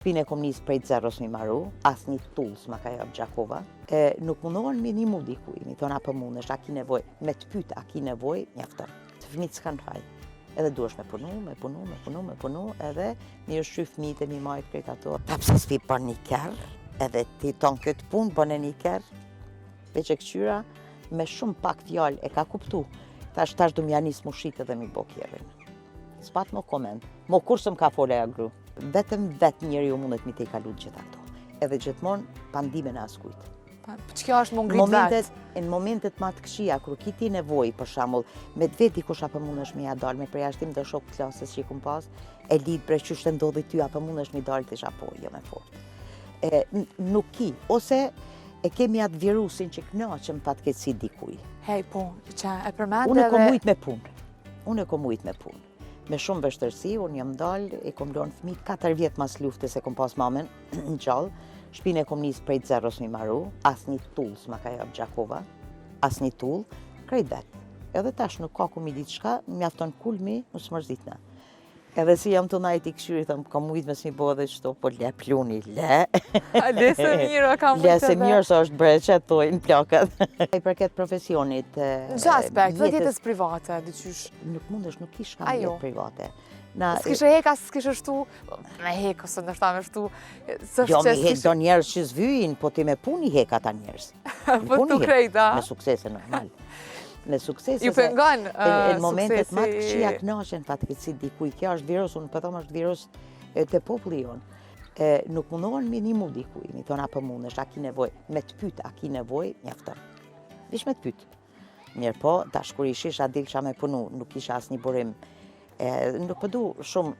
Shpine kom njës prej zeros mi maru, as një tull s'ma ka jap Gjakova. Nuk mundohen me një mu dikuj, mi thonë a për mundesh, a ki nevoj, me të pyta a ki nevoj, njafton. Të fëmijët s'kanë faj. Edhe duesh me punu, edhe mi është qy fëmijët e mi majtë krejt ato. Ta pse s'pi për një kërë, edhe ti tonë këtë punë, bëne një kërë, veç e këqyra, me shumë pak fjallë e ka kuptu. Tash du m'ja nisë mu shite dhe mi bo kjerin. S'pat mo koment, mo kur s'm ka fole agru. Vetëm vetë njeri u mundet mi te i kalu gjitha ato. Edhe gjithmonë pandime në askujt. Që kjo është më ngrit vetë? Në momentet ma të këshia, kur kiti nevoj, për shamull, me të veti kush apë mundesh me ja dalë, me përjashtim dhe shok klasës që i kum pas, e lidë bre që shtë ndodhi ty, apë mundesh me dalë të shapo, jo me fort. Nuk ki, ose e kemi atë virusin që knaqëm fatkeqësi dikuj. Hej, po, që e përmende Unë e kom ujt me punë. Me shumë vështërsi, unë jam dalë, e kom lorën fëmijë 4 vjetë mas luftës e kom pas mamen në gjallë. Shpine kom njës prej zeros mi maru, as një tull s'ma ka jap Gjakova, as një tull, krejt vetë. Edhe tash nuk ka ku mi ditë shka, mjafton kulmi, më smërzitna. Edhe si jam të najt i këshyri, thëmë, kam ujtë mes mi bo dhe qëto, po le pluni, le. Le se mirë, kam ujtë le se mirë, së është breqe, tojnë plakët. I përket profesionit. Në aspekt, dhe jetës private, dyqysh? Nuk mundesh, nuk kish kam jetë private. S'kishe heka, s'kishe shtu, me heka, ose nështë me shtu. Jo, me hek do njerës që zvyjin, po ti me puni heka ta njerës. Po të krejta. Me suksese normal. Me suksese. Ju pengon suksesi. Në momentet ma të këshia knaqen fatkeqësi dikuj. Kjo është virus, unë pëthom është virus të populli jonë. Nuk mundohen me një mu dikuj, mi thonë a për mundesh, a ki nevoj, me të pyta a ki nevoj, njafton. Vish me të pyt. Mirë po, tash kur ishish a dil qa me punu, nuk isha as një burim. Nuk përdu shumë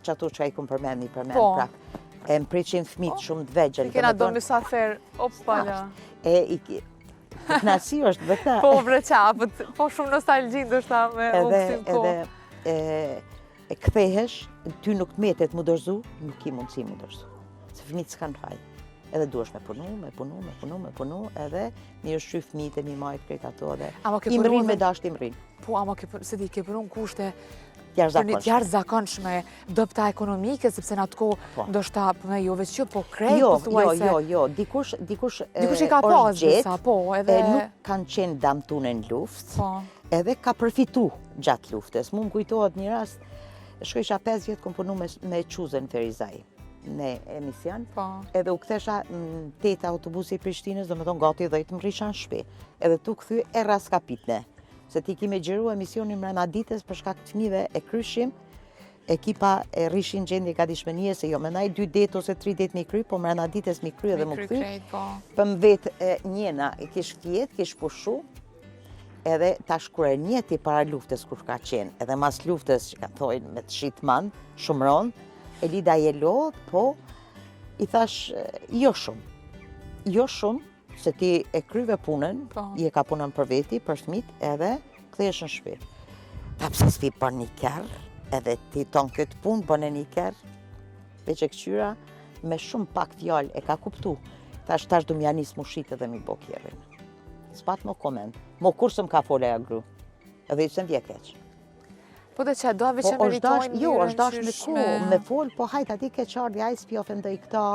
që ato që a i kom përmend prak. Më preqin fëmijët shumë të vegjel. I kena do misa ferë, opala. Knasi është vëta. Po bre qa, po shumë nostalgjin do shta me uksim ko. Edhe kthehesh, ty nuk të metet mu dërzu, nuk ki mundësi mu dërzu. Se fëmijët s'kanë faj. Edhe duesh me punu, edhe mi është qy fëmijët e mi majtë krejt ato dhe imrin me dasht imrin. Po, ama se di ke përun kushte Jarë zakonshme, dopta ekonomike, sepse në atë ko do shta me jo veç që, po krejt për thuaj se... Jo, dikush i ka pas disa, po, edhe... Nuk kanë qenë damtune në luft, edhe ka përfitu gjatë luftës. Mu më kujtohet një rast, shkojsha 5 vjetë kom punu me Quzën Ferizaj në emision, edhe u këthesha në 8 autobusi i Prishtinës, do me thonë gati 10 më rrisha në shpe, edhe tu këthy e raskapitne. Se ti kime gjeru emisionin mrena ditës për shkak të fëmijëve e kryshim, ekipa e rrishin gjendje ka dishmënie se jo menaj 2 det ose 3 det mi kry, po mrena ditës mi kry edhe më këthy. Për më vetë njena e kish fjet, kish pushu, edhe tash kur e njeti para luftës kur ka qenë, edhe mas luftës që ka thojnë me të shitman, shumëron, e lida jelo, po i thash jo shumë, se ti e kryve punën, i e ka punën për veti, për fëmijët, edhe kthehesh në shtëpi. Ta pse s'pi për një kërë, edhe ti tonë këtë punë, bëne një kërë, veç e këqyra, me shumë pak fjallë e ka kuptu. Tash du m'ja nisë mu shite dhe mi bo kjerin. S'pat mo koment, mo kur s'm ka fole agru, edhe i s'm vje keq. Po dhe që dove që meritojnë Jo, është dash me ku, me fol, po hajt ati ke qardhi, a i s'pi ofendoj këta,